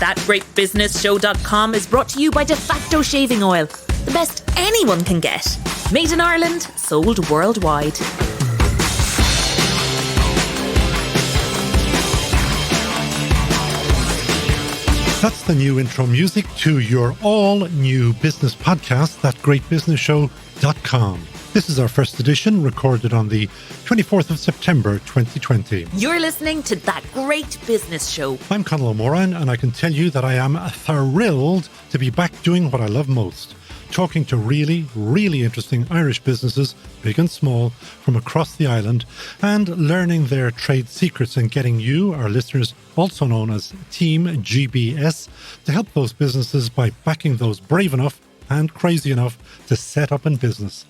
ThatGreatBusinessShow.com is brought to you by De facto shaving oil. The best anyone can get. Made in Ireland, sold worldwide. That's the new intro music to your all-new business podcast, ThatGreatBusinessShow.com. This is our first edition, recorded on the 24th of September 2020. You're listening to That Great Business Show. I'm Conal O'Moran, and I can tell you that I am thrilled to be back doing what I love most, talking to really, really interesting Irish businesses, big and small, from across the island, and learning their trade secrets and getting you, our listeners, also known as Team GBS, to help those businesses by backing those brave enough and crazy enough to set up in business.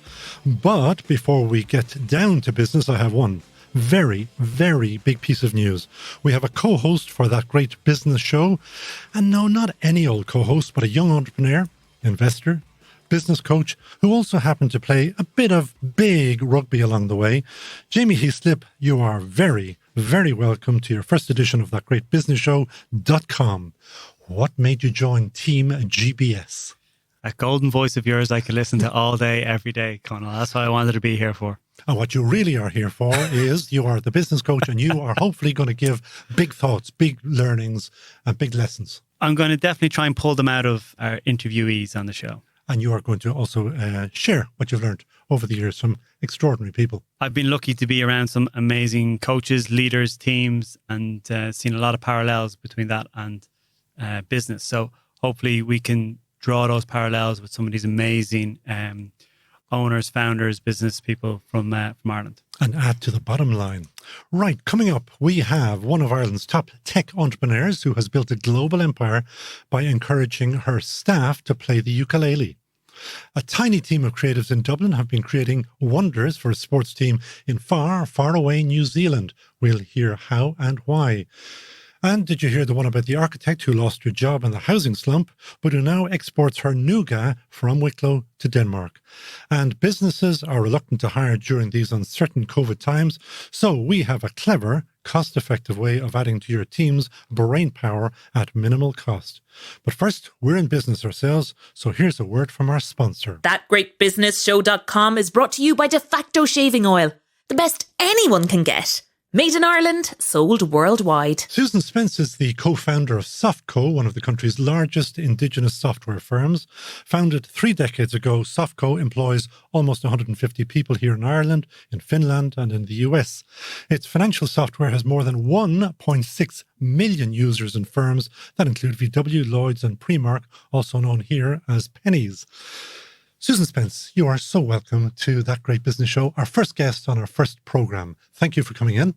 But before we get down to business, I have one very, very big piece of news. We have a co-host for That Great Business Show, and no, not any old co-host, but a young entrepreneur, investor, business coach, who also happened to play a bit of big rugby along the way. Jamie Heaslip, you are very, very welcome to your first edition of ThatGreatBusinessShow.com. What made you join Team GBS? That golden voice of yours I could listen to all day, every day, Conal. That's what I wanted to be here for. And what you really are here for is you are the business coach, and you are hopefully going to give big thoughts, big learnings, and big lessons. I'm going to definitely try and pull them out of our interviewees on the show. And you are going to also share what you've learned over the years from extraordinary people. I've been lucky to be around some amazing coaches, leaders, teams, and seen a lot of parallels between that and business. So hopefully we can draw those parallels with some of these amazing owners, founders, business people from Ireland. And add to the bottom line. Right, coming up, we have one of Ireland's top tech entrepreneurs who has built a global empire by encouraging her staff to play the ukulele. A tiny team of creatives in Dublin have been creating wonders for a sports team in far, far away New Zealand. We'll hear how and why. And did you hear the one about the architect who lost her job in the housing slump, but who now exports her Nougat from Wicklow to Denmark? And businesses are reluctant to hire during these uncertain COVID times, so we have a clever, cost-effective way of adding to your team's brain power at minimal cost. But first, we're in business ourselves, so here's a word from our sponsor. ThatGreatBusinessShow.com is brought to you by De facto shaving oil. The best anyone can get. Made in Ireland, sold worldwide. Susan Spence is the co-founder of Softco, one of the country's largest indigenous software firms. Founded 3 decades ago, Softco employs almost 150 people here in Ireland, in Finland and in the US. Its financial software has more than 1.6 million users in firms that include VW, Lloyds and Primark, also known here as Pennies. Susan Spence, you are so welcome to That Great Business Show, our first guest on our first programme. Thank you for coming in.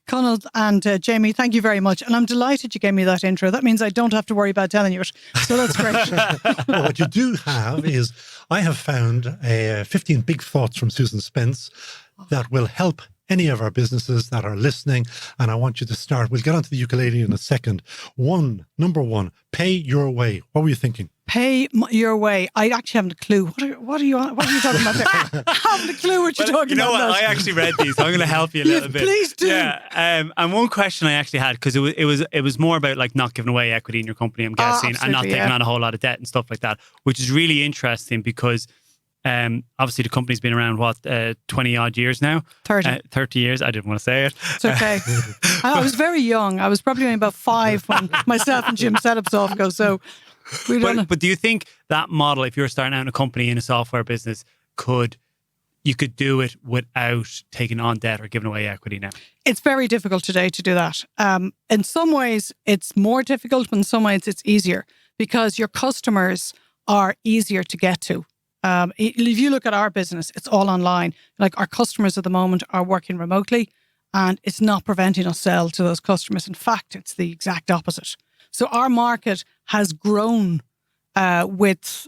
Conal and Jamie, thank you very much. And I'm delighted you gave me that intro. That means I don't have to worry about telling you it. So that's great. Well, what you do have is I have found 15 big thoughts from Susan Spence that will help any of our businesses that are listening. And I want you to start. We'll get onto the ukulele in a second. Number one, pay your way. What were you thinking? Pay your way. I actually haven't a clue. What are you talking about there? I haven't a clue what you're talking about. You know what? I actually read these. So I'm going to help you a little bit. Please do. Yeah. And one question I actually had, because it was more about like not giving away equity in your company, I'm guessing, and not taking on a whole lot of debt and stuff like that, which is really interesting because obviously the company's been around 20 odd years now. 30 years. I didn't want to say it. It's okay. I was very young. I was probably only about 5 when myself and Jim set up Softco. So but do you think that model, if you're starting out in a company in a software business, you could do it without taking on debt or giving away equity now? It's very difficult today to do that. In some ways, it's more difficult, but in some ways, it's easier because your customers are easier to get to. If you look at our business, it's all online. Like our customers at the moment are working remotely, and it's not preventing us sell to those customers. In fact, it's the exact opposite. So our market has grown with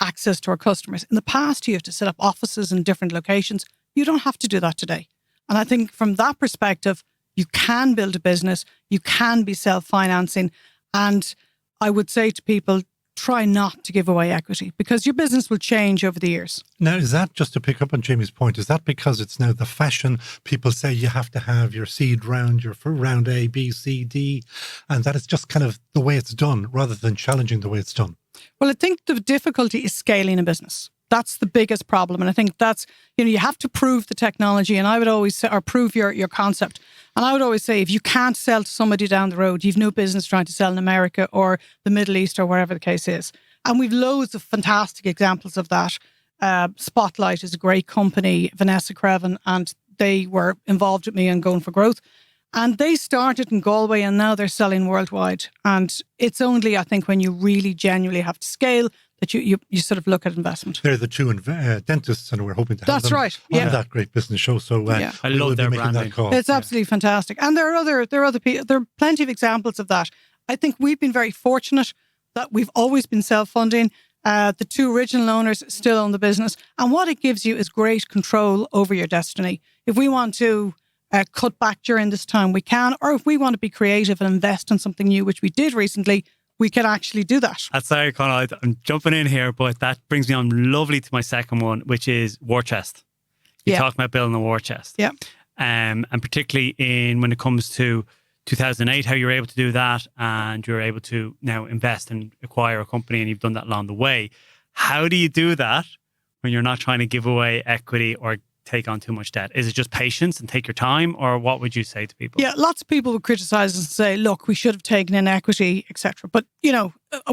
access to our customers. In the past, you have to set up offices in different locations. You don't have to do that today. And I think from that perspective, you can build a business, you can be self-financing. And I would say to people, try not to give away equity because your business will change over the years. Now, is that, just to pick up on Jamie's point, is that because it's now the fashion? People say you have to have your seed round, your round A, B, C, D, and that it's just kind of the way it's done rather than challenging the way it's done? Well, I think the difficulty is scaling a business. That's the biggest problem. And I think that's, you have to prove the technology. And I would always say, or prove your concept. And I would always say, if you can't sell to somebody down the road, you've no business trying to sell in America or the Middle East or wherever the case is. And we've loads of fantastic examples of that. Spotlight is a great company, Vanessa Crevan, and they were involved with me in Going for Growth. And they started in Galway and now they're selling worldwide. And it's only, I think, when you really genuinely have to scale that you sort of look at investment. They're the two dentists, and we're hoping to have them right. on that great business show. So I love their branding. that call. It's absolutely fantastic. And there are other people. There are plenty of examples of that. I think we've been very fortunate that we've always been self-funding. The two original owners still own the business. And what it gives you is great control over your destiny. If we want to cut back during this time, we can. Or if we want to be creative and invest in something new, which we did recently, we can actually do that. Sorry, Conal, I'm jumping in here, but that brings me on lovely to my second one, which is war chest. You talk about building a war chest. Yeah. And particularly when it comes to 2008, how you were able to do that, and you're able to now invest and acquire a company, and you've done that along the way. How do you do that when you're not trying to give away equity or take on too much debt? Is it just patience and take your time, or what would you say to people? Yeah, lots of people would criticize and say, look, we should have taken in equity, etc. But,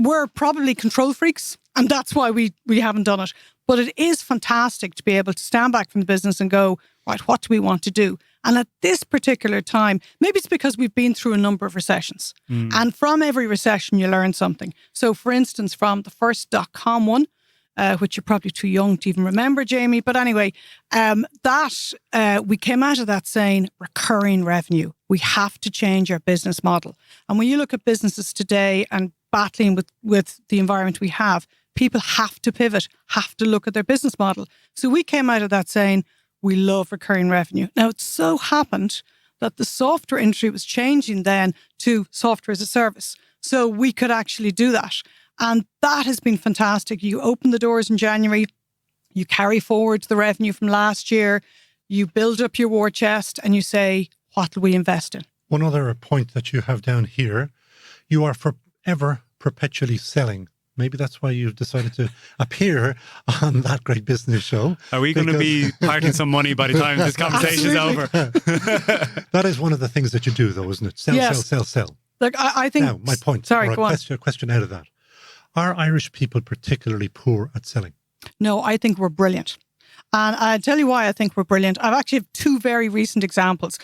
we're probably control freaks, and that's why we haven't done it. But it is fantastic to be able to stand back from the business and go, right, what do we want to do? And at this particular time, maybe it's because we've been through a number of recessions. And from every recession, you learn something. So, for instance, from the first .com one, which you're probably too young to even remember, Jamie. But anyway, we came out of that saying recurring revenue. We have to change our business model. And when you look at businesses today and battling with the environment we have, people have to pivot, have to look at their business model. So we came out of that saying we love recurring revenue. Now, it so happened that the software industry was changing then to software as a service. So we could actually do that. And that has been fantastic. You open the doors in January, you carry forward the revenue from last year, you build up your war chest and you say, what will we invest in? One other point that you have down here, you are forever perpetually selling. Maybe that's why you've decided to appear on that great business show. Are we going to be parting some money by the time this conversation is over? That is one of the things that you do, though, isn't it? Sell. Like, I think... Now, my point. Sorry, go on. A question out of that. Are Irish people particularly poor at selling? No, I think we're brilliant. And I'll tell you why I think we're brilliant. I've actually have two very recent examples.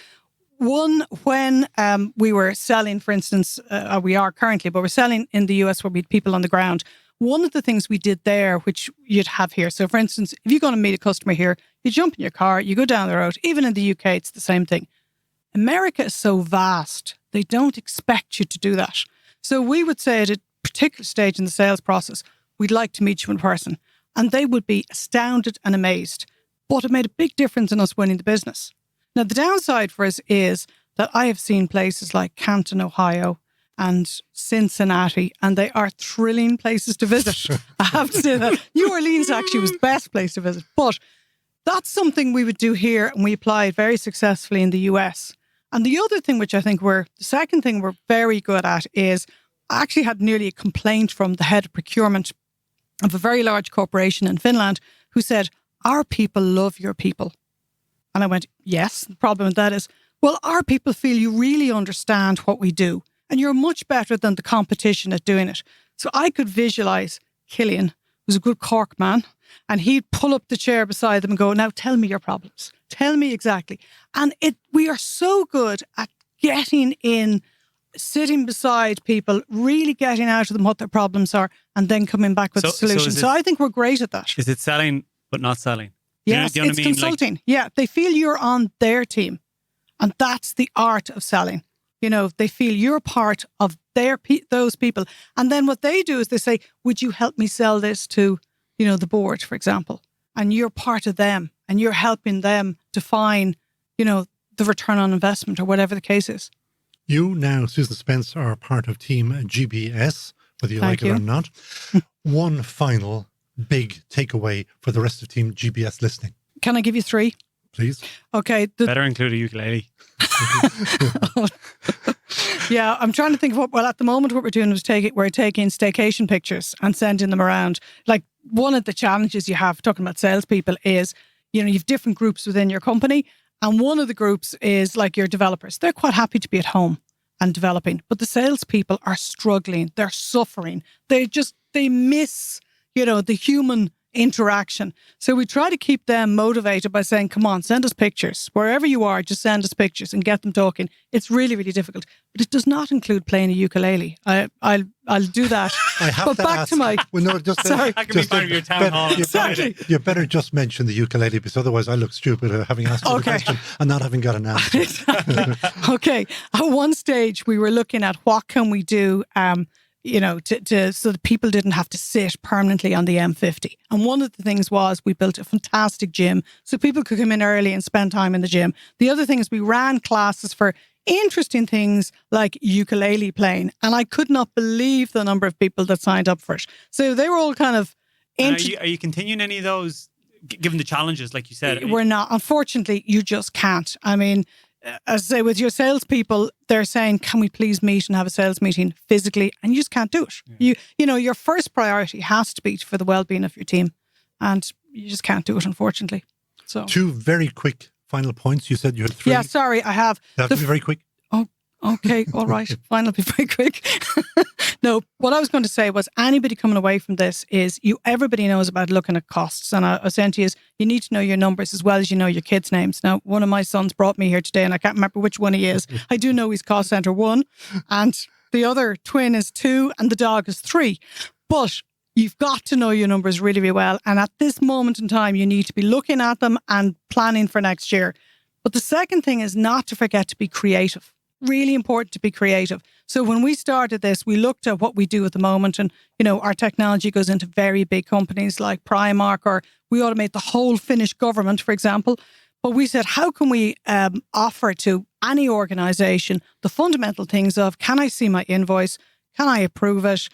One, when we were selling, for instance, we are currently, but we're selling in the US where we had people on the ground. One of the things we did there, which you'd have here. So, for instance, if you're going to meet a customer here, you jump in your car, you go down the road. Even in the UK, it's the same thing. America is so vast, they don't expect you to do that. So we would say at a particular stage in the sales process, we'd like to meet you in person. And they would be astounded and amazed. But it made a big difference in us winning the business. Now, the downside for us is that I have seen places like Canton, Ohio and Cincinnati, and they are thrilling places to visit. I have to say that. New Orleans actually was the best place to visit. But that's something we would do here, and we applied very successfully in the US. And the other thing, which I think the second thing we're very good at is, I actually had nearly a complaint from the head of procurement of a very large corporation in Finland who said, our people love your people. And I went, yes, the problem with that is, well, our people feel you really understand what we do and you're much better than the competition at doing it. So I could visualise Killian, who's a good Cork man, and he'd pull up the chair beside them and go, now tell me your problems. Tell me exactly. And we are so good at getting in, sitting beside people, really getting out of them what their problems are, and then coming back with a solution. So I think we're great at that. Is it selling but not selling? Yes, you know it's consulting. Yeah, they feel you're on their team. And that's the art of selling. You know, they feel you're part of those people. And then what they do is they say, would you help me sell this to, the board, for example? And you're part of them and you're helping them define, the return on investment or whatever the case is. You now, Susan Spence, are part of Team GBS, whether you Thank like it or you. not. One final big takeaway for the rest of Team GBS listening, Can I give you 3? please. Okay. Better include a ukulele. Yeah, I'm trying to think of well, at the moment, what we're doing is we're taking staycation pictures and sending them around. Like, one of the challenges you have talking about salespeople is, you have different groups within your company. And one of the groups is like your developers. They're quite happy to be at home and developing, but the salespeople are struggling. They're suffering. They miss, the human interaction. So we try to keep them motivated by saying, come on, send us pictures. Wherever you are, just send us pictures and get them talking. It's really, really difficult. But it does not include playing a ukulele. I'll do that. I have but to back ask, to my... well, no, just Sorry. That can be part of your town hall. You better just mention the ukulele, because otherwise I look stupid having asked you the question and not having got an answer. Exactly. Okay. At one stage, we were looking at what can we do, so that people didn't have to sit permanently on the M50. And one of the things was we built a fantastic gym so people could come in early and spend time in the gym. The other thing is we ran classes for interesting things like ukulele playing. And I could not believe the number of people that signed up for it. So they were all kind of... Are you continuing any of those, given the challenges, like you said? We're not. Unfortunately, you just can't. I mean, as I say, with your salespeople, they're saying, can we please meet and have a sales meeting physically? And you just can't do it. Yeah. Your first priority has to be for the well-being of your team. And you just can't do it, unfortunately. So 2 very quick final points. You said you had 3. Yeah, sorry, I have. They have to be very quick. Oh, okay, all right. Fine, I'll be very quick. No, what I was going to say was anybody coming away from this is everybody knows about looking at costs. And I was saying to you is you need to know your numbers as well as you know your kids' names. Now, one of my sons brought me here today and I can't remember which one he is. I do know he's cost center 1 and the other twin is 2 and the dog is 3. But you've got to know your numbers really, really well. And at this moment in time, you need to be looking at them and planning for next year. But the second thing is not to forget to be creative. Really important to be creative. So when we started this, we looked at what we do at the moment and, our technology goes into very big companies like Primark, or we automate the whole Finnish government, for example. But we said, how can we offer to any organisation the fundamental things of, can I see my invoice? Can I approve it?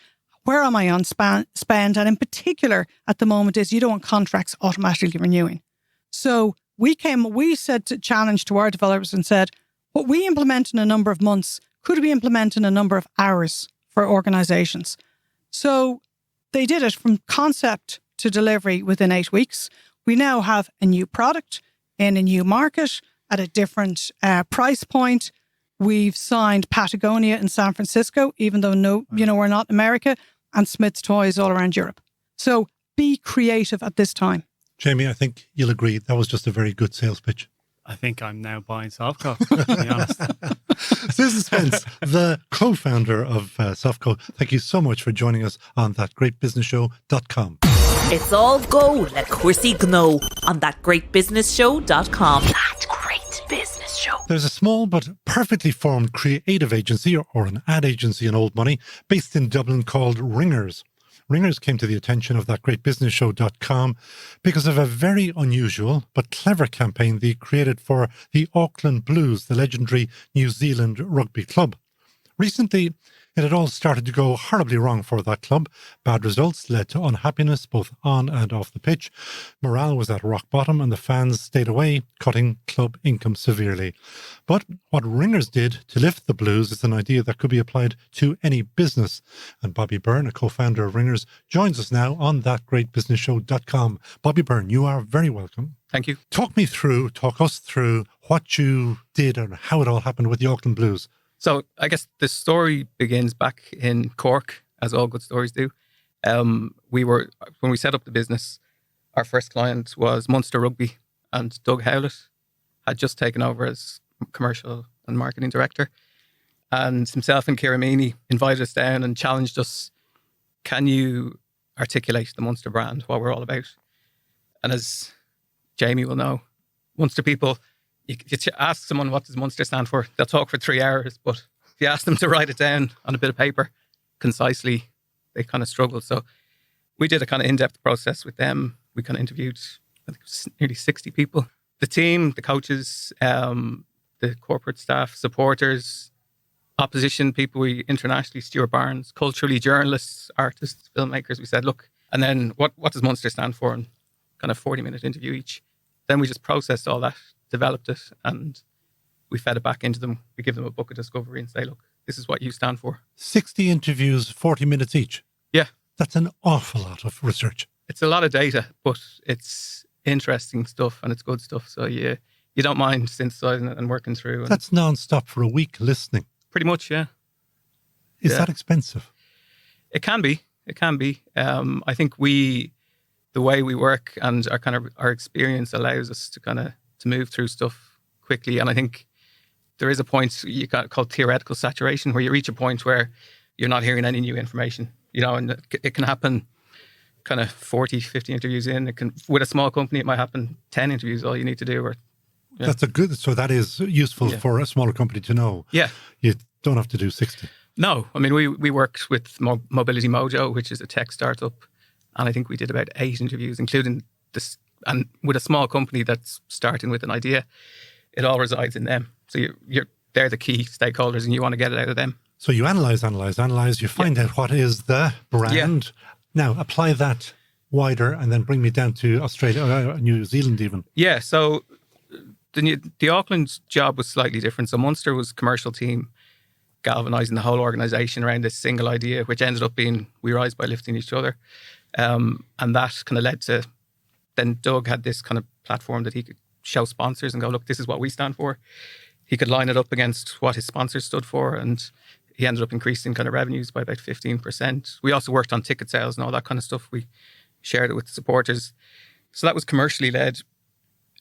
Where am I on spend? And in particular, at the moment is you don't want contracts automatically renewing. So we said to challenge to our developers and said, what we implement in a number of months, could we implement in a number of hours for organisations? So they did it from concept to delivery within 8 weeks. We now have a new product in a new market at a different price point. We've signed Patagonia in San Francisco, even though we're not in America, and Smith's Toys all around Europe. So be creative at this time. Jamie, I think you'll agree that was just a very good sales pitch. I think I'm now buying Softco, to be honest. Susan Spence, the co-founder of Softco, thank you so much for joining us on thatgreatbusinessshow.com. It's all go, let Cursey know on thatgreatbusinessshow.com. That Great Business Show. There's a small but perfectly formed creative agency or an ad agency in old money based in Dublin called Ringers. Ringers came to the attention of thatgreatbusinessshow.com because of a very unusual but clever campaign they created for the Auckland Blues, the legendary New Zealand rugby club. Recently, it had all started to go horribly wrong for that club. Bad results led to unhappiness both on and off the pitch. Morale was at rock bottom and the fans stayed away, cutting club income severely. But what Ringers did to lift the Blues is an idea that could be applied to any business. And Bobby Byrne, a co-founder of Ringers, joins us now on thatgreatbusinessshow.com. Bobby Byrne, you are very welcome. Thank you. Talk us through what you did and how it all happened with the Auckland Blues. So I guess the story begins back in Cork, as all good stories do. When we set up the business, our first client was Munster Rugby, and Doug Howlett had just taken over as commercial and marketing director. And himself and Ciara Meany invited us down and challenged us, can you articulate the Munster brand, what we're all about? And as Jamie will know, Munster people, you ask someone what does Munster stand for, they'll talk for 3 hours, but if you ask them to write it down on a bit of paper concisely, they kind of struggle. So we did a kind of in-depth process with them. We kind of interviewed, I think it was nearly 60 people. The team, the coaches, the corporate staff, supporters, opposition people, we internationally, Stuart Barnes, culturally, journalists, artists, filmmakers, we said, look, and then what does Munster stand for? And kind of 40-minute interview each. Then we just processed all that, developed it, and we fed it back into them. We give them a book of discovery and say, look, this is what you stand for. 60 interviews, 40 minutes each. Yeah. That's an awful lot of research. It's a lot of data, but it's interesting stuff and it's good stuff. So you don't mind synthesizing it and working through. And that's non-stop for a week listening. Pretty much, yeah. Is that expensive? It can be. It can be. I think the way we work and our experience allows us to to move through stuff quickly. And I think there is a point you got called theoretical saturation, where you reach a point where you're not hearing any new information, and it can happen 40, 50 interviews in. It can, with a small company, it might happen 10 interviews, all you need to do. So that is useful for a smaller company to know. Yeah. You don't have to do 60. No, I mean, we worked with Mobility Mojo, which is a tech startup, and I think we did about 8 interviews, including this. And with a small company that's starting with an idea, it all resides in them. So they're the key stakeholders, and you want to get it out of them. So you analyze. You find out what is the brand. Yeah. Now apply that wider, and then bring me down to Australia, New Zealand, even. Yeah. So the Auckland job was slightly different. So Munster was commercial team, galvanizing the whole organisation around this single idea, which ended up being we rise by lifting each other. And that kind of led to, then Doug had this kind of platform that he could show sponsors and go, look, this is what we stand for. He could line it up against what his sponsors stood for, and he ended up increasing kind of revenues by about 15%. We also worked on ticket sales and all that kind of stuff. We shared it with the supporters. So that was commercially led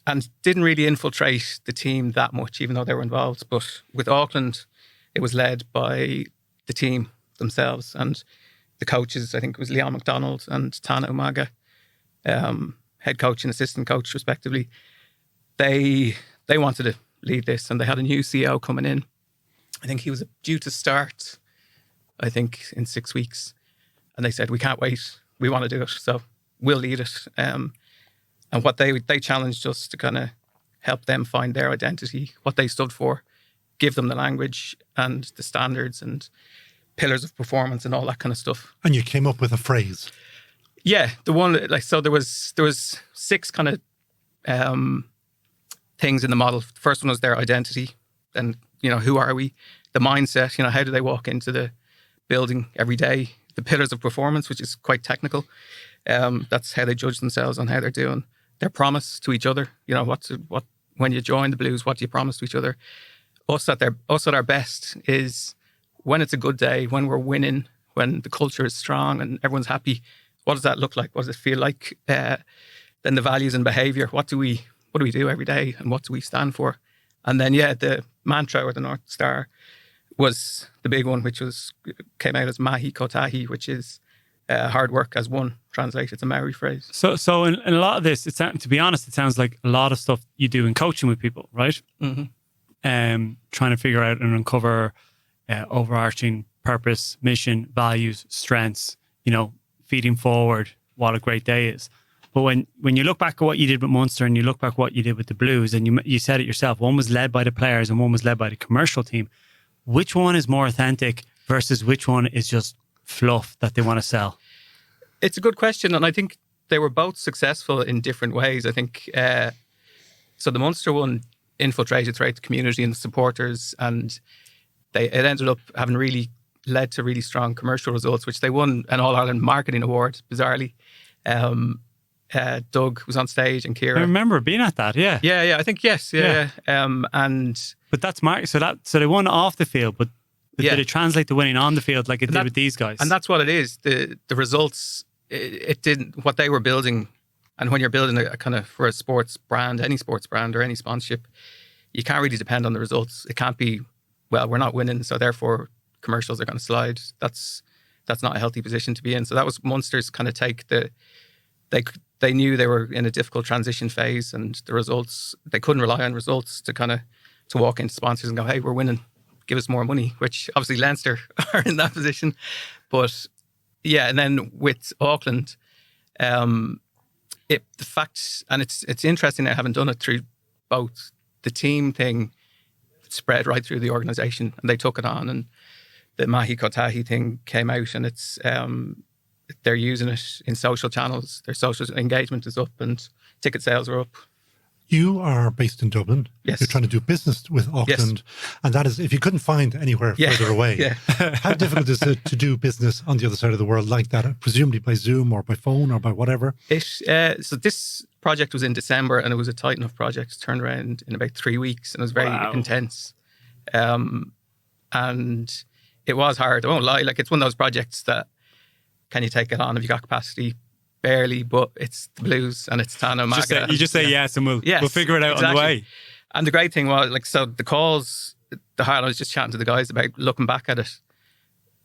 and didn't really infiltrate the team that much, even though they were involved. But with Auckland, it was led by the team themselves and the coaches. I think it was Leon McDonald and Tana Umaga, head coach and assistant coach respectively. They wanted to lead this, and they had a new CEO coming in. I think he was due to start, in 6 weeks. And they said, we can't wait. We want to do it. So we'll lead it. And what they challenged us to kind of help them find their identity, what they stood for, give them the language and the standards and pillars of performance and all that kind of stuff. And you came up with a phrase. Yeah, the one so there was 6 kind of things in the model. The first one was their identity, and who are we? The mindset, how do they walk into the building every day? The pillars of performance, which is quite technical. That's how they judge themselves on how they're doing. Their promise to each other. What when you join the Blues, what do you promise to each other? Us at our best is when it's a good day, when we're winning, when the culture is strong and everyone's happy. What does that look like? What does it feel like? Then the values and behaviour. What do we do every day, and what do we stand for? And then the mantra, or the North Star, was the big one, which came out as Mahi Kotahi, which is hard work as one. Translated, it's a Maori phrase. So in a lot of this, to be honest, it sounds like a lot of stuff you do in coaching with people, right? Mm-hmm. Trying to figure out and uncover overarching purpose, mission, values, strengths, feeding forward what a great day is. But when you look back at what you did with Munster and you look back at what you did with the Blues, and you said it yourself, one was led by the players and one was led by the commercial team. Which one is more authentic versus which one is just fluff that they want to sell? It's a good question, and I think they were both successful in different ways. I think so. The Munster one infiltrated throughout the community and the supporters, and it ended up having really led to really strong commercial results, which they won an All-Ireland Marketing Award, bizarrely. Doug was on stage and Ciara. I remember being at that, yeah. Yeah, I think yes, yeah. But that's market. So they won off the field, but did it translate to winning on the field like it did with these guys? And that's what it is. The results, it didn't, what they were building, and when you're building a kind of, for a sports brand, any sports brand or any sponsorship, you can't really depend on the results. It can't be, well, we're not winning, so therefore commercials are going to slide. That's not a healthy position to be in. So that was Munster's kind of take. They knew they were in a difficult transition phase, and the results, they couldn't rely on results to walk into sponsors and go, hey, we're winning, give us more money, which obviously Leinster are in that position. But yeah, and then with Auckland, the fact, and it's interesting, I haven't done it through both the team thing. spread right through the organisation, and they took it on. And the Mahi Kotahi thing came out, and it's they're using it in social channels. Their social engagement is up, and ticket sales are up. You are based in Dublin. Yes. You're trying to do business with Auckland. Yes. And that is, if you couldn't find anywhere further away, how difficult is it to do business on the other side of the world like that, presumably by Zoom or by phone or by whatever? So this project was in December, and it was a tight enough project. It turned around in about 3 weeks, and it was very intense. And it was hard. I won't lie. Like, it's one of those projects that, can you take it on if you got capacity? Barely, but it's the blues and it's Tana Maga. You just say yes, and we'll figure it out on the way. And the great thing was, like, so the calls, I was just chatting to the guys about looking back at it.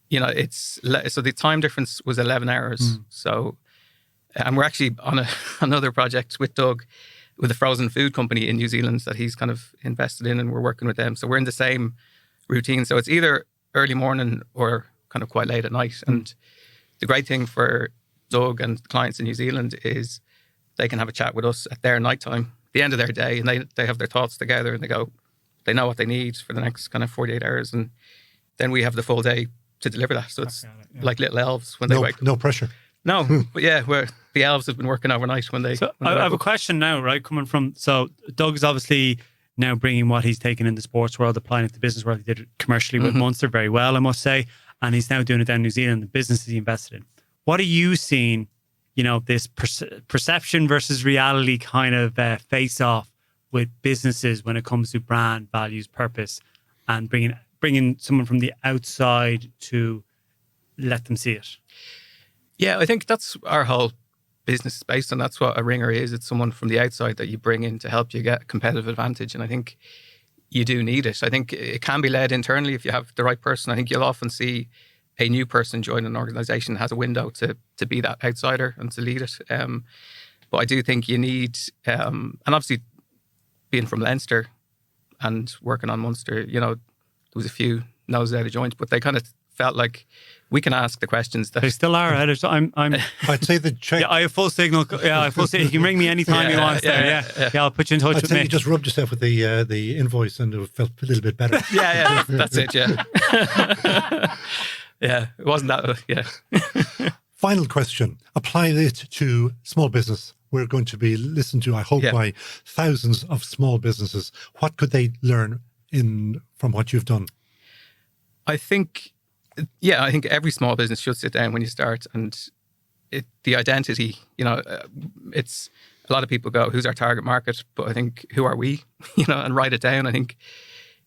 You know, so the time difference was 11 hours. So, and we're actually on another project with Doug, with a frozen food company in New Zealand that he's kind of invested in, and we're working with them. So we're in the same routine. So it's either early morning or kind of quite late at night. And the great thing for Doug and clients in New Zealand is they can have a chat with us at their nighttime, the end of their day, and they have their thoughts together, and they know what they need for the next kind of 48 hours, and then we have the full day to deliver that. So it's like little elves when they wake up. No pressure. No, but the elves have been working overnight when they. So I have a question now, right? Coming from, so Doug is obviously now bringing what he's taken in the sports world, applying it to the business world. He did it commercially with Munster very well, I must say, and he's now doing it down in New Zealand, the businesses he invested in. What are you seeing, you know, this perception versus reality kind of face-off with businesses when it comes to brand, values, purpose, and bringing someone from the outside to let them see it? Yeah, I think that's our whole business is based on. That's what a ringer is. It's someone from the outside that you bring in to help you get competitive advantage. And I think you do need it. I think it can be led internally if you have the right person. I think you'll often see a new person join an organisation has a window to be that outsider and to lead it. But I do think you need, and obviously being from Leinster and working on Munster, you know, there was a few noses out of joint, but they kind of felt like we can ask the questions that they still are. I'd say the check. Yeah, I have full signal. Yeah, I have full signal. He can ring me anytime he wants. Yeah, I'll put you in touch with me. You just rubbed yourself with the invoice and it felt a little bit better. Yeah, that's it. Yeah. Yeah, it wasn't that. Final question. Apply it to small business. We're going to be listened to, I hope, by thousands of small businesses. What could they learn from what you've done? I think every small business should sit down when you start, and the identity, you know, it's a lot of people go, who's our target market? But I think, who are we? You know, and write it down. I think,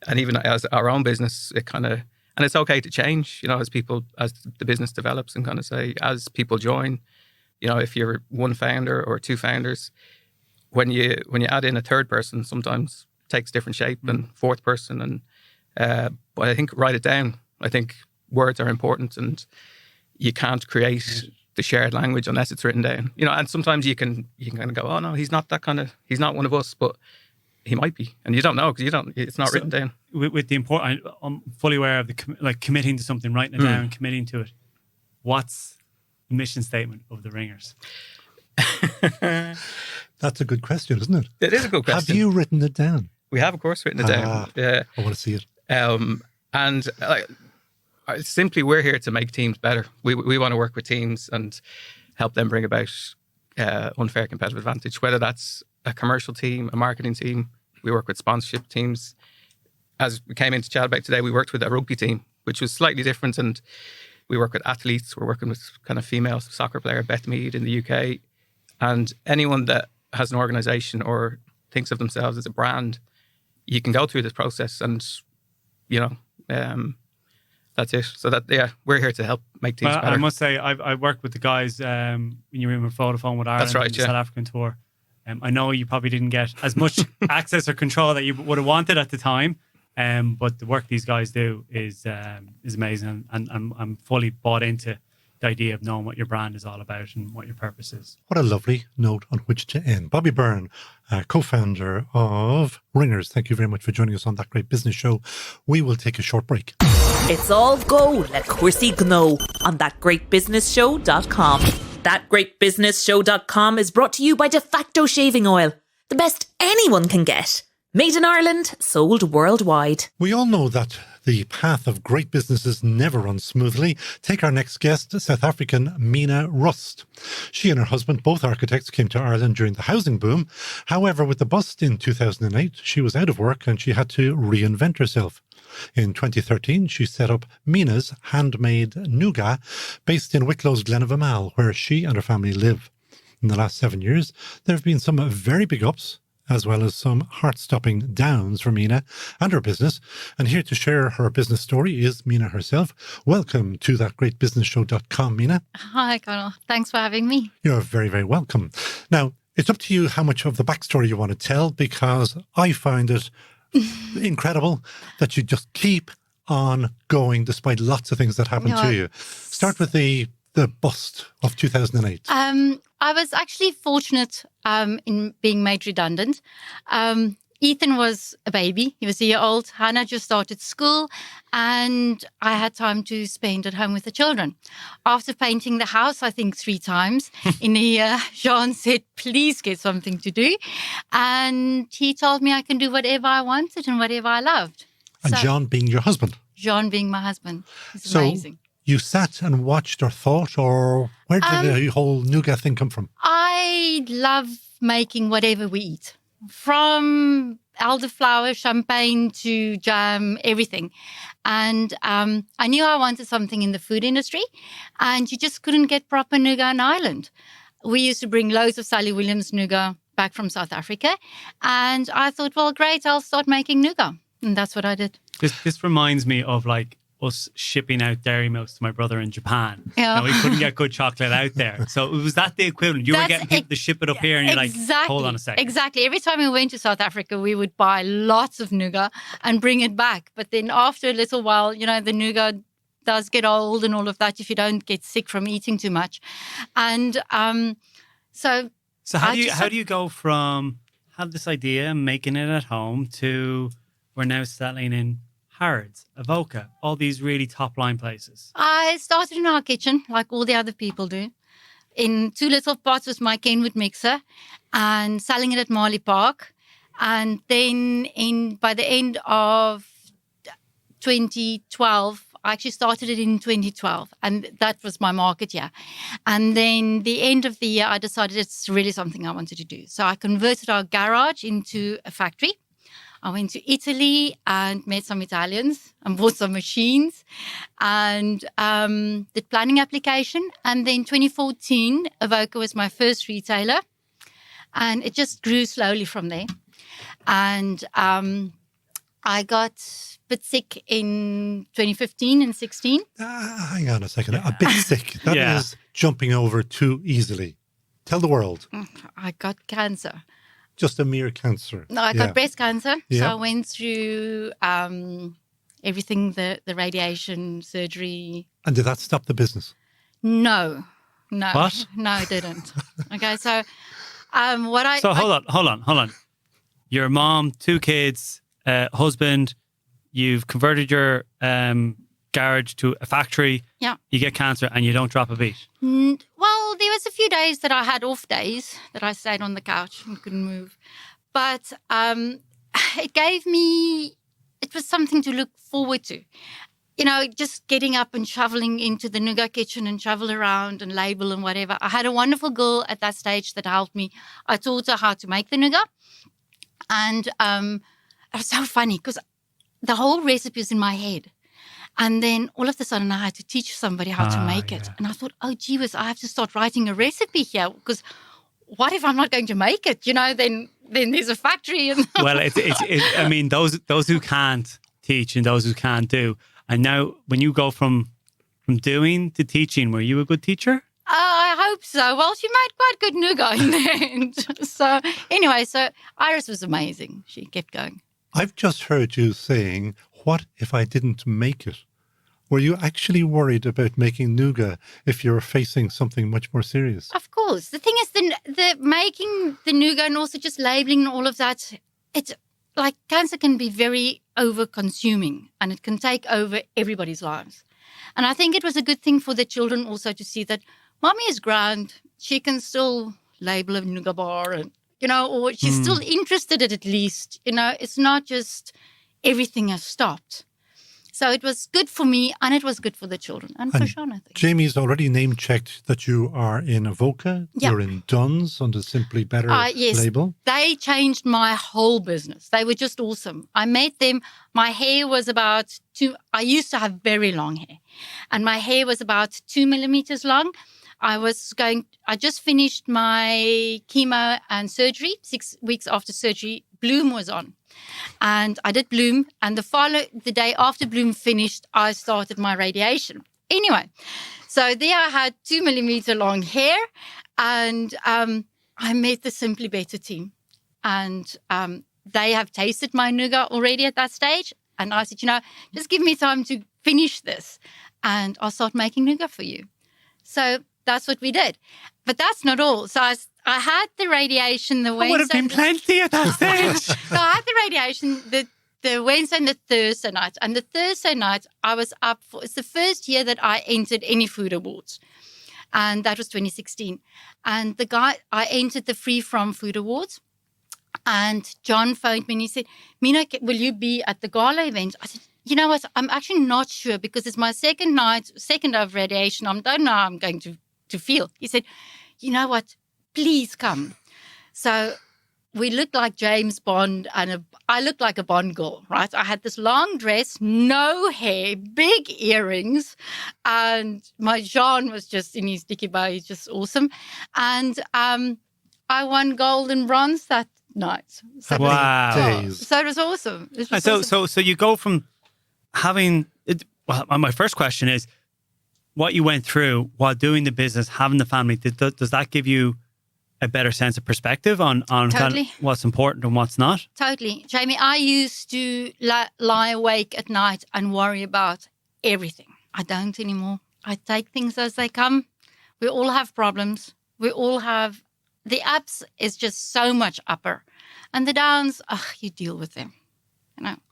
and even as our own business, it kind of. And it's okay to change, you know, as the business develops, and kind of say, as people join, you know, if you're one founder or two founders, when you add in a third person, sometimes it takes different shape, and fourth person. And but I think write it down. I think words are important, and you can't create the shared language unless it's written down. You know, and sometimes you can kind of go, oh no, he's not one of us, but he might be, and you don't know because it's not written down. With the important, I'm fully aware of committing to something, writing it down, committing to it. What's the mission statement of the Ringers? That's a good question, isn't it? It is a good question. Have you written it down? We have, of course, written it down. Yeah, I want to see it. And simply, we're here to make teams better. We want to work with teams and help them bring about unfair competitive advantage, whether that's a commercial team, a marketing team. We work with sponsorship teams. As we came in to chat about today, we worked with a rugby team, which was slightly different. And we work with athletes. We're working with kind of female soccer player, Beth Mead in the UK. And anyone that has an organisation or thinks of themselves as a brand, you can go through this process, and, you know, that's it. So we're here to help make teams better. I must say, I worked with the guys when you were in Vodafone with Ireland. That's right, the South African tour. I know you probably didn't get as much access or control that you would have wanted at the time, but the work these guys do is amazing, and I'm fully bought into the idea of knowing what your brand is all about and what your purpose is. What a lovely note on which to end. Bobby Byrne, co-founder of Ringers, thank you very much for joining us on That Great Business Show. We will take a short break. It's all go, let Cursey Gno on thatgreatbusinessshow.com. Thatgreatbusinessshow.com is brought to you by De Facto Shaving Oil, the best anyone can get. Made in Ireland, sold worldwide. We all know that the path of great businesses never runs smoothly. Take our next guest, South African Miena Rust. She and her husband, both architects, came to Ireland during the housing boom. However, with the bust in 2008, she was out of work and she had to reinvent herself. In 2013, she set up Miena's handmade Nougat, based in Wicklow's Glen of Amal, where she and her family live. In the last 7 years, there have been some very big ups, as well as some heart-stopping downs for Miena and her business. And here to share her business story is Miena herself. Welcome to thatgreatbusinessshow.com, Miena. Hi, Conal. Thanks for having me. You're very, very welcome. Now, it's up to you how much of the backstory you want to tell, because I find it incredible that you just keep on going despite lots of things that happen to you. Start with the bust of 2008. I was actually fortunate in being made redundant. Ethan was a baby. He was a year old. Hannah just started school, and I had time to spend at home with the children. After painting the house, I think 3 times in a year, Jean said, please get something to do. And he told me I can do whatever I wanted and whatever I loved. And So, John being your husband. Jean being my husband. He's So amazing. you sat and watched or thought, or where did the whole Nougat thing come from? I love making whatever we eat, from elderflower, champagne to jam, everything. And I knew I wanted something in the food industry, and you just couldn't get proper nougat in Ireland. We used to bring loads of Sally Williams nougat back from South Africa, and I thought, well, great, I'll start making nougat. And that's what I did. This reminds me of like us shipping out dairy milks to my brother in Japan. Yeah. Now, we couldn't get good chocolate out there. So was that the equivalent? You were getting people to ship it up here and you're like, hold on a second. Exactly. Every time we went to South Africa, we would buy lots of nougat and bring it back. But then after a little while, the nougat does get old and all of that if you don't get sick from eating too much. And so how do you go from have this idea, making it at home, to we're now settling in Harrods, Avoca, all these really top line places? I started in our kitchen, like all the other people do, in 2 little pots with my Kenwood mixer and selling it at Marley Park. And then by the end of 2012, I actually started it in 2012, and that was my market year. And then the end of the year, I decided it's really something I wanted to do. So I converted our garage into a factory. I went to Italy and met some Italians and bought some machines and did planning application. And then 2014, Avoca was my first retailer. And it just grew slowly from there. And I got a bit sick in 2015 and 16. Hang on a second. A bit sick. That is jumping over too easily. Tell the world. I got cancer. Just a mere cancer. No, I got breast cancer. Yeah. So I went through everything, the radiation, surgery. And did that stop the business? No. What? No, it didn't. Okay, so hold on. Your mom, 2 kids, husband, you've converted your garage to a factory. Yeah. You get cancer and you don't drop a beat. Well, there was a few days that I had off days that I stayed on the couch and couldn't move. But it was something to look forward to. Just getting up and shoveling into the Nougat kitchen and travel around and label and whatever. I had a wonderful girl at that stage that helped me. I taught her how to make the Nougat. And it was so funny because the whole recipe is in my head. And then all of a sudden I had to teach somebody how to make it. And I thought, oh, gee whiz, I have to start writing a recipe here because what if I'm not going to make it? Then there's a factory. And well, I mean, those who can't teach and those who can't do. And now when you go from doing to teaching, were you a good teacher? I hope so. Well, she made quite good nougat in the end. So anyway, Iris was amazing. She kept going. I've just heard you saying, what if I didn't make it? Were you actually worried about making nougat if you were facing something much more serious? Of course. The thing is, the making the nougat and also just labeling and all of that, it's like cancer can be very over-consuming and it can take over everybody's lives. And I think it was a good thing for the children also to see that mommy is grand. She can still label a nougat bar and or she's still interested at least. It's not just everything has stopped. So it was good for me, and it was good for the children, and for Sean, I think. Jamie's already name-checked that you are in Avoca, you're in Dunn's under Simply Better label. They changed my whole business. They were just awesome. I met them. My hair was about I used to have very long hair, and my hair was about 2 millimeters long. I just finished my chemo and surgery. 6 weeks after surgery, Bloom was on. And I did Bloom, and the day after Bloom finished, I started my radiation. Anyway, so there I had 2 millimeter long hair, and I met the Simply Better team. And they have tasted my nougat already at that stage. And I said, just give me time to finish this, and I'll start making nougat for you. So that's what we did. But that's not all. So I had the radiation the Wednesday. There would have been plenty at that stage. So I had the radiation the Wednesday and the Thursday night. And the Thursday night, I was up for, it's the first year that I entered any food awards. And that was 2016. And I entered the Free From Food Awards. And John phoned me and he said, Miena, will you be at the gala event? I said, you know what? I'm actually not sure because it's my second of radiation. I don't know how I'm going to feel. He said, you know what? Please come. So we looked like James Bond and I looked like a Bond girl, right? I had this long dress, no hair, big earrings, and my Jean was just in his dicky bow. He's just awesome. And I won gold and bronze that night. So wow. So it was awesome. So you go from having it. Well, my first question is, what you went through while doing the business, having the family, does that give you a better sense of perspective on Totally. kind of what's important and what's not? Totally. Jamie, I used to lie awake at night and worry about everything. I don't anymore. I take things as they come. We all have problems. We all have, the ups is just so much upper. And the downs, you deal with them.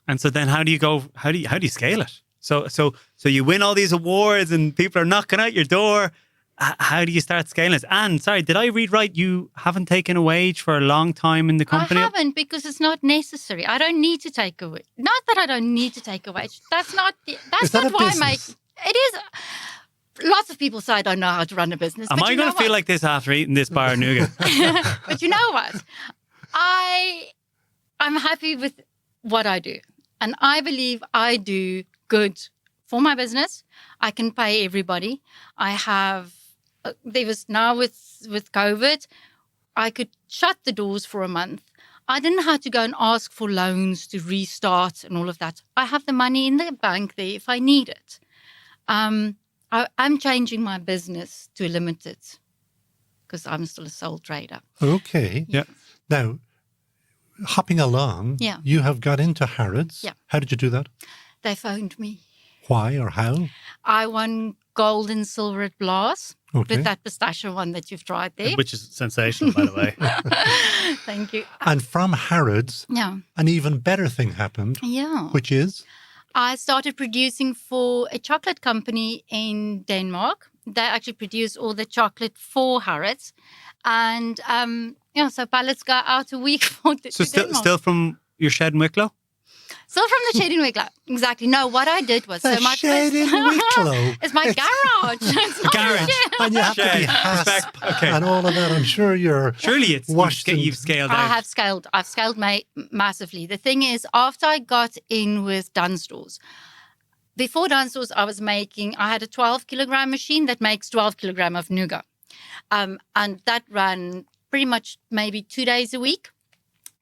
And so then how do you scale it? So you win all these awards and people are knocking at your door. How do you start scaling it? And sorry, did I read right? You haven't taken a wage for a long time in the company? I haven't because it's not necessary. I don't need to take a wage. Not that I don't need to take a wage. That's not why I make it is. Lots of people say I don't know how to run a business. Am I going to feel like this after eating this bar of nougat? But you know what? I'm happy with what I do. And I believe I do good for my business. I can pay everybody. I have, there was now with COVID, I could shut the doors for a month. I didn't have to go and ask for loans to restart and all of that. I have the money in the bank there if I need it. I'm changing my business to a limited because I'm still a sole trader. Okay. Yeah. Now, hopping along, you have got into Harrods. Yeah. How did you do that? They phoned me. Why or how? I won gold and silver at Blas with that pistachio one that you've tried there. Which is sensational, by the way. Thank you. And from Harrods, an even better thing happened. Yeah. Which is? I started producing for a chocolate company in Denmark. They actually produce all the chocolate for Harrods. And so pallets go out a week for Denmark. Still from your shed in Wicklow? Still from the shed in Wicklow. Exactly. No, what I did was... The shed in Wicklow? It's my garage. It's not garage. a shed. And you have to be hasp and all of that. I'm sure you're... Surely you've scaled out. I've scaled massively. The thing is, after I got in with Dunstores, before Dunstores, I had a 12 kilogram machine that makes 12 kilogram of nougat. And that ran pretty much maybe 2 days a week.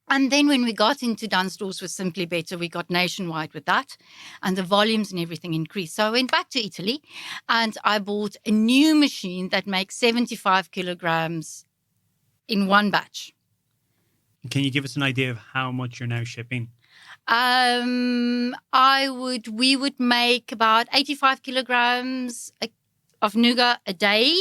And then when we got into Dunstores with Simply Better, we got nationwide with that. And the volumes and everything increased. So I went back to Italy and I bought a new machine that makes 75 kilograms in one batch. Can you give us an idea of how much you're now shipping? We would make about 85 kilograms of nougat a day,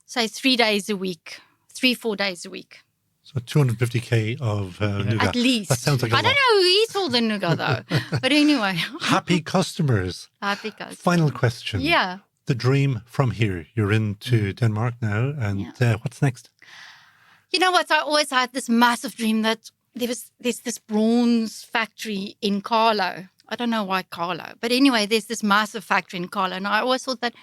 say 3 days a week, 3-4 days a week. So 250k of nougat. At least. That sounds like a lot. I don't know who eats all the nougat though. But anyway. Happy customers. Happy customers. Final question. Yeah. The dream from here. You're into Denmark now. And what's next? You know what? I always had this massive dream that there's this bronze factory in Carlo. I don't know why Carlo, but anyway, there's this massive factory in Carlo, and I always thought that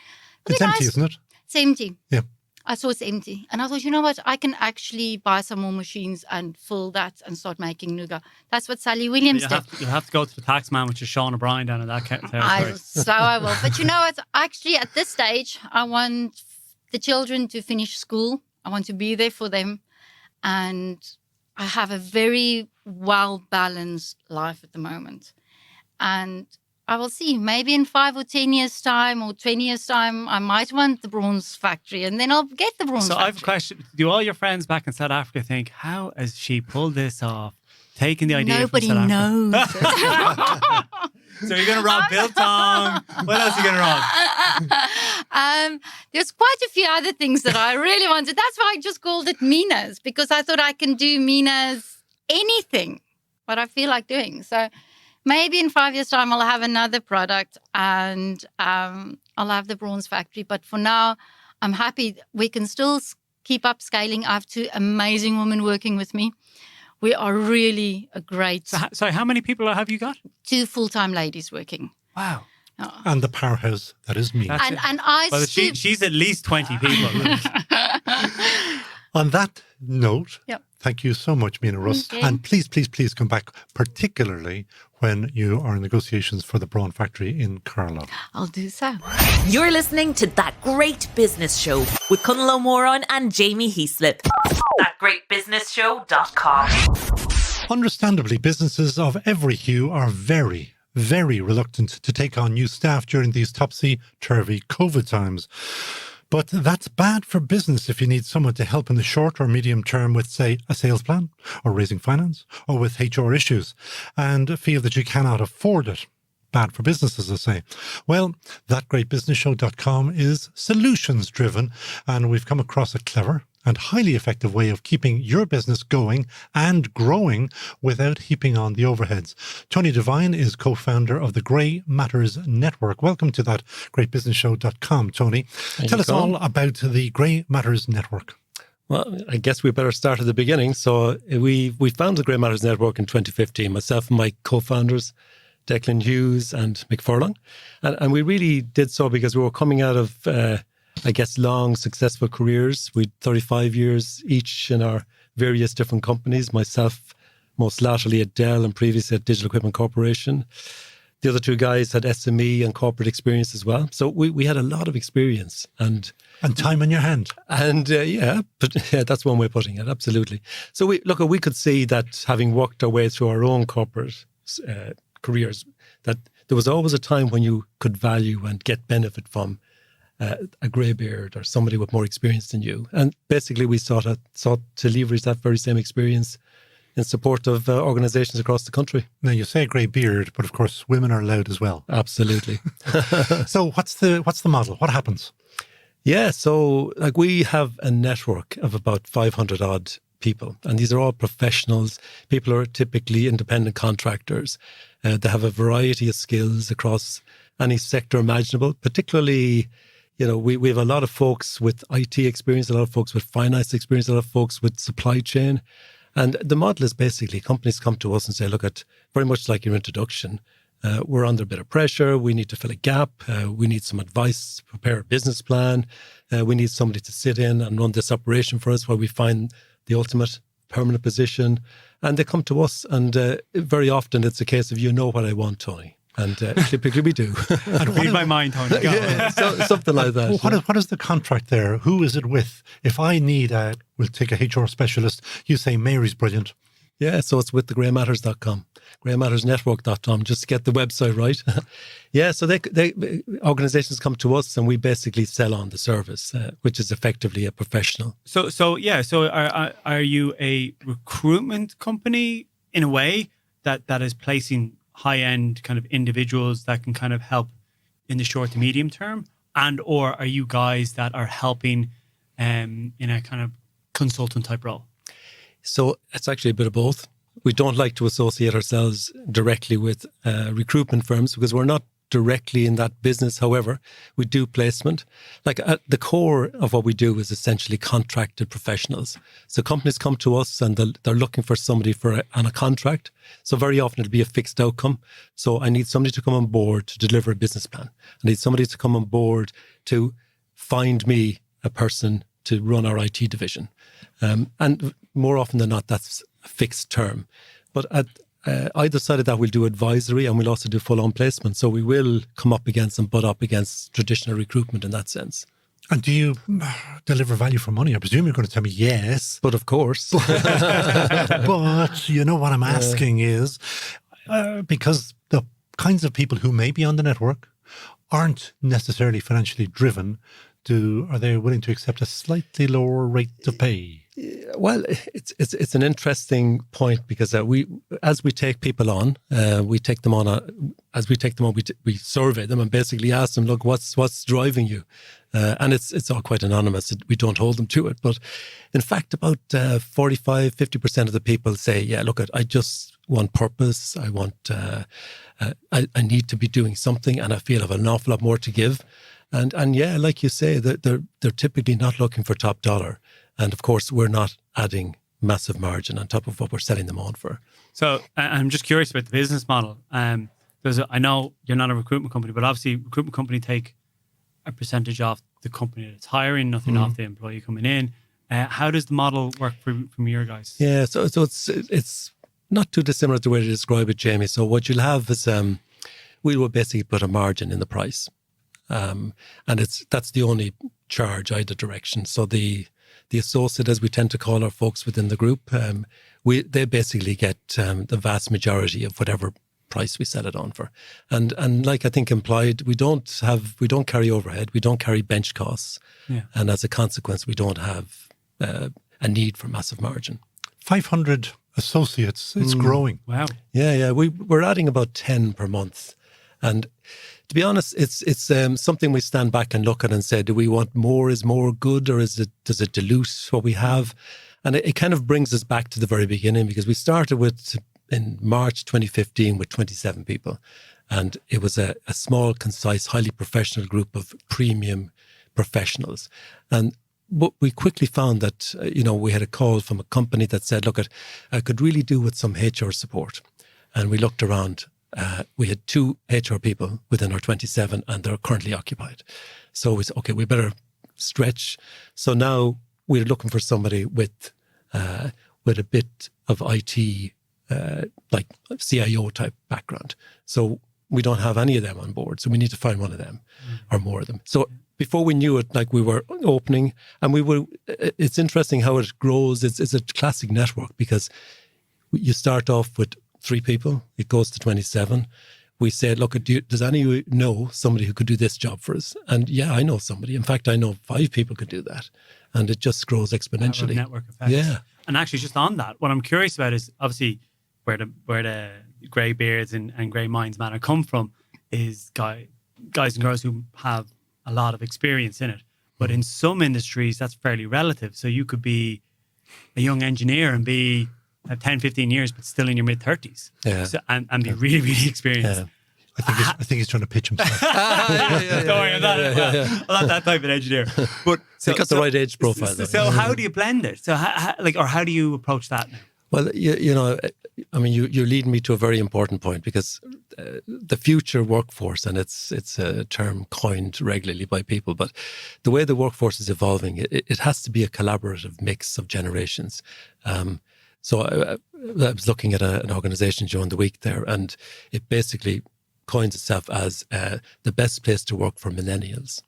It's empty, isn't it? It's empty. Yeah. I saw it's empty, and I thought, you know what? I can actually buy some more machines and fill that and start making nougat. That's what Sally Williams did. You'll have to go to the tax man, which is Sean O'Brien down in that territory. I will. But you know what? Actually, at this stage, I want the children to finish school. I want to be there for them, and I have a very well-balanced life at the moment. And I will see, maybe in 5 or 10 years' time or 20 years' time, I might want the bronze factory, and then I'll get the bronze factory. So I have a question. Do all your friends back in South Africa think, how has she pulled this off? Taking the idea Nobody from South knows. Africa. So you're going to rob Biltong. What else are you going to rob? There's quite a few other things that I really wanted. That's why I just called it Miena's, because I thought I can do Miena's anything, what I feel like doing. So maybe in 5 years' time, I'll have another product and I'll have the bronze factory. But for now, I'm happy. We can still keep up scaling. I have 2 amazing women working with me. We are really a great... Sorry, how many people have you got? 2 full-time ladies working. Wow. Oh. And the powerhouse that is me. And I... Well, she's at least 20 people. On that note, Yep. thank you so much, Miena Rust. Okay. And please, please, please come back, particularly when you are in negotiations for the Brawn factory in Carlow. I'll do so. You're listening to That Great Business Show with Connell O'Moran and Jamie Heaslip. ThatGreatBusinessShow.com. Understandably, businesses of every hue are very, very reluctant to take on new staff during these topsy-turvy COVID times. But that's bad for business if you need someone to help in the short or medium term with, say, a sales plan, or raising finance, or with HR issues, and feel that you cannot afford it. Bad for business, as I say. Well, ThatGreatBusinessShow.com is solutions-driven, and we've come across a clever and highly effective way of keeping your business going and growing without heaping on the overheads. Tony Devine is co-founder of the Grey Matters Network. Welcome to that greatbusinessshow.com, Tony. Tell us all about the Grey Matters Network. Well, I guess we better start at the beginning. So we founded the Grey Matters Network in 2015, myself and my co-founders, Declan Hughes and Mick Furlong. And we really did so because we were coming out of... long, successful careers. We had 35 years each in our various different companies. Myself, most latterly at Dell and previously at Digital Equipment Corporation. The other 2 guys had SME and corporate experience as well. So we had a lot of experience. And time in your hand. And that's one way of putting it, absolutely. So we could see that having worked our way through our own corporate careers, that there was always a time when you could value and get benefit from a greybeard or somebody with more experience than you. And basically we sought to leverage that very same experience in support of organizations across the country. Now, you say grey beard, but of course women are allowed as well. Absolutely. So what's the model? What happens? Yeah, so we have a network of about 500 odd people, and these are all professionals. People are typically independent contractors. They have a variety of skills across any sector imaginable, particularly... we have a lot of folks with IT experience, a lot of folks with finance experience, a lot of folks with supply chain. And the model is basically companies come to us and say, look, very much like your introduction, we're under a bit of pressure. We need to fill a gap. We need some advice, prepare a business plan. We need somebody to sit in and run this operation for us while we find the ultimate permanent position. And they come to us, and very often it's a case of, you know what I want, Tony. And typically we do. And read my mind, Tony. Yeah, something like that. What is the contract there? Who is it with? If I need we'll take a HR specialist, you say Mary's brilliant. Yeah, so it's with the greymatters.com, greymattersnetwork.com, just to get the website right. Yeah, so they organizations come to us and we basically sell on the service, which is effectively a professional. So are you a recruitment company in a way that is placing high-end kind of individuals that can kind of help in the short to medium term? And or are you guys that are helping in a kind of consultant type role? So it's actually a bit of both. We don't like to associate ourselves directly with recruitment firms because we're not directly in that business. However, we do placement. Like at the core of what we do is essentially contracted professionals. So companies come to us and they're looking for somebody on a contract. So very often it'll be a fixed outcome. So I need somebody to come on board to deliver a business plan. I need somebody to come on board to find me a person to run our IT division. And more often than not, that's a fixed term. But at either side of that, we'll do advisory and we'll also do full-on placement. So we will come up against and butt up against traditional recruitment in that sense. And do you deliver value for money? I presume you're going to tell me yes. But of course. But you know what I'm asking is, because the kinds of people who may be on the network aren't necessarily financially driven, are they willing to accept a slightly lower rate to pay? Well, it's an interesting point because as we take people on, we survey them and basically ask them, look, what's driving you? And it's all quite anonymous. We don't hold them to it. But in fact, about 45-50% of the people say, yeah, look, I just want purpose. I want, I need to be doing something and I feel I have an awful lot more to give. And yeah, like you say, they're typically not looking for top dollar. And of course, we're not adding massive margin on top of what we're selling them on for. So I'm just curious about the business model. I know you're not a recruitment company, but obviously recruitment company take a percentage off the company that's hiring, nothing off the employee coming in. How does the model work from your guys? Yeah, so it's not too dissimilar to the way to describe it, Jamie. So what you'll have is we will basically put a margin in the price. And that's the only charge either direction. So the associate, as we tend to call our folks within the group, they basically get the vast majority of whatever price we sell it on for. And like I think implied, we don't carry overhead, we don't carry bench costs, and as a consequence, we don't have a need for massive margin. 500 associates, it's growing. Wow. Yeah, we're adding about 10 per month, and to be honest, it's something we stand back and look at and say, do we want more? Is more good, or does it dilute what we have? And it kind of brings us back to the very beginning, because we started in March 2015 with 27 people, and it was a small, concise, highly professional group of premium professionals. And what we quickly found that we had a call from a company that said, look, I could really do with some HR support, and we looked around. We had 2 HR people within our 27 and they're currently occupied. So we said, okay, we better stretch. So now we're looking for somebody with a bit of IT, like CIO type background. So we don't have any of them on board. So we need to find one of them or more of them. So before we knew it, like we were opening and it's interesting how it grows. It's a classic network, because you start off with 3 people, it goes to 27. We said, look, does anyone know somebody who could do this job for us? And yeah, I know somebody. In fact, I know 5 people could do that. And it just grows exponentially. Network effects. Yeah. And actually, just on that, what I'm curious about is obviously where the grey beards and grey minds matter come from is guys and girls who have a lot of experience in it. But in some industries, that's fairly relative. So you could be a young engineer and have 10, 15 years, but still in your mid-30s. Yeah. So, and be really, really experienced. Yeah. I think he's trying to pitch himself. Don't worry, I'm not that type of engineer. But you got the right age profile. So how do you blend it? So how do you approach that now? Well, you're leading me to a very important point, because the future workforce, and it's a term coined regularly by people, but the way the workforce is evolving, it has to be a collaborative mix of generations. So I was looking at an organisation during the week there, and it basically coins itself as the best place to work for millennials.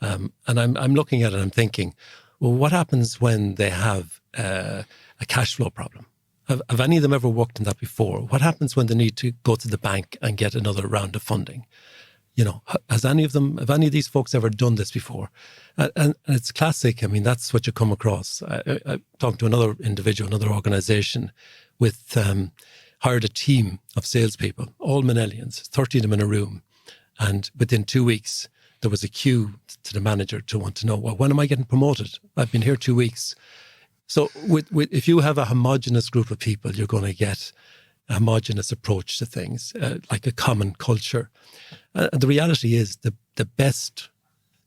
And I'm looking at it and I'm thinking, well, what happens when they have a cash flow problem? Have any of them ever worked in that before? What happens when they need to go to the bank and get another round of funding? Have any of these folks ever done this before? And it's classic. I mean, that's what you come across. I talked to another individual, another organisation with hired a team of salespeople, all millennials, 30 of them in a room. And within 2 weeks, there was a queue to the manager to want to know, well, when am I getting promoted? I've been here 2 weeks. So if you have a homogenous group of people, you're going to get homogenous approach to things, like a common culture. And the reality is the best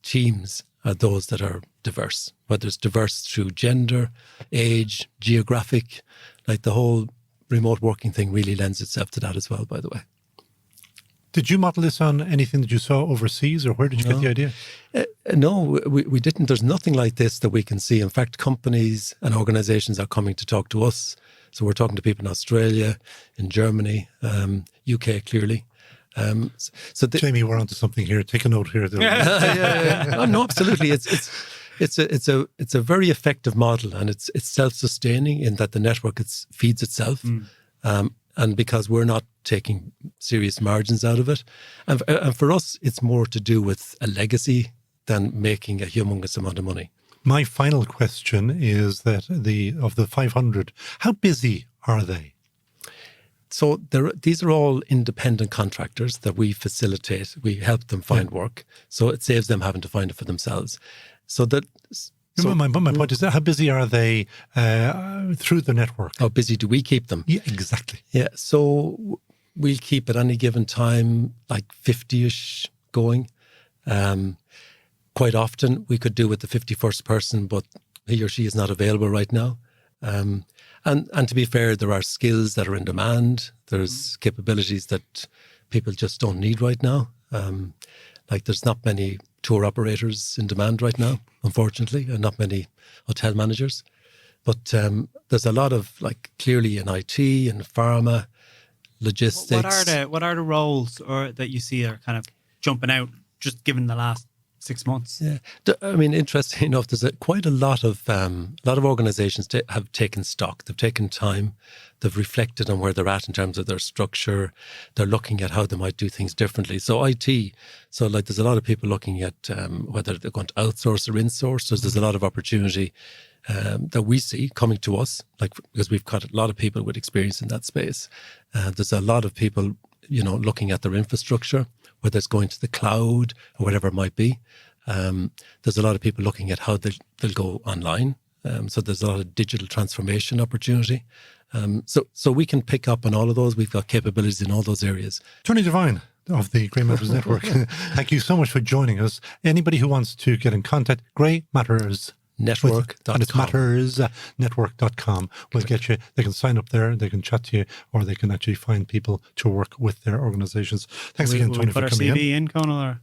teams are those that are diverse, whether it's diverse through gender, age, geographic. Like the whole remote working thing really lends itself to that as well, by the way. Did you model this on anything that you saw overseas, or where did you get the idea? No, we didn't. There's nothing like this that we can see. In fact, companies and organizations are coming to talk to us. So we're talking to people in Australia, in Germany, UK, clearly. Jamie, we're onto something here. Take a note here. Oh, no, absolutely. It's a very effective model, and it's self-sustaining in that the network feeds itself. And because we're not taking serious margins out of it. And for us, it's more to do with a legacy than making a humongous amount of money. My final question is that of the 500, how busy are they? So these are all independent contractors that we facilitate. We help them find work. So it saves them having to find it for themselves. My point is that how busy are they through the network? How busy do we keep them? Yeah, exactly. Yeah, so we'll keep at any given time like 50-ish going. Quite often we could do with the 51st person, but he or she is not available right now. And to be fair, there are skills that are in demand. There's capabilities that people just don't need right now. Like there's not many tour operators in demand right now, unfortunately, and not many hotel managers. But there's a lot of, like, clearly in IT and pharma, logistics. What are the roles or that you see are kind of jumping out, just given the last 6 months? Yeah, I mean, interesting enough, there's quite a lot of organisations have taken stock. They've taken time. They've reflected on where they're at in terms of their structure. They're looking at how they might do things differently. So IT, like there's a lot of people looking at whether they're going to outsource or insource. So there's a lot of opportunity that we see coming to us, like because we've got a lot of people with experience in that space. There's a lot of people, looking at their infrastructure, whether it's going to the cloud or whatever it might be. There's a lot of people looking at how they'll go online. So there's a lot of digital transformation opportunity. So we can pick up on all of those. We've got capabilities in all those areas. Tony Devine of the Grey Matters Network, thank you so much for joining us. Anybody who wants to get in contact, Grey Matters Network.com. And it's mattersnetwork.com will get you. They can sign up there, they can chat to you, or they can actually find people to work with their organisations. Thanks again, Tony, for coming in. Put our CV in, Conal?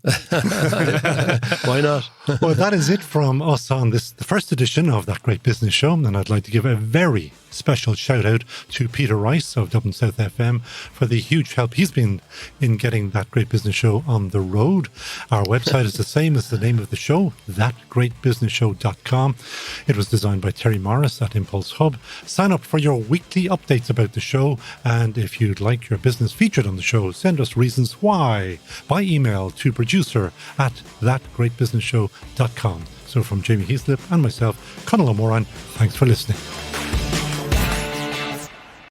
Why not? Well, that is it from us on the first edition of That Great Business Show. And I'd like to give a very special shout out to Peter Rice of Dublin South FM for the huge help he's been in getting That Great Business Show on the road. Our website is the same as the name of the show, thatgreatbusinessshow.com. It was designed by Terry Morris at Impulse Hub. Sign up for your weekly updates about the show, and if you'd like your business featured on the show, send us reasons why by email to producer@thatgreatbusinessshow.com. So from Jamie Heaslip and myself, Conal O'Moran, thanks for listening.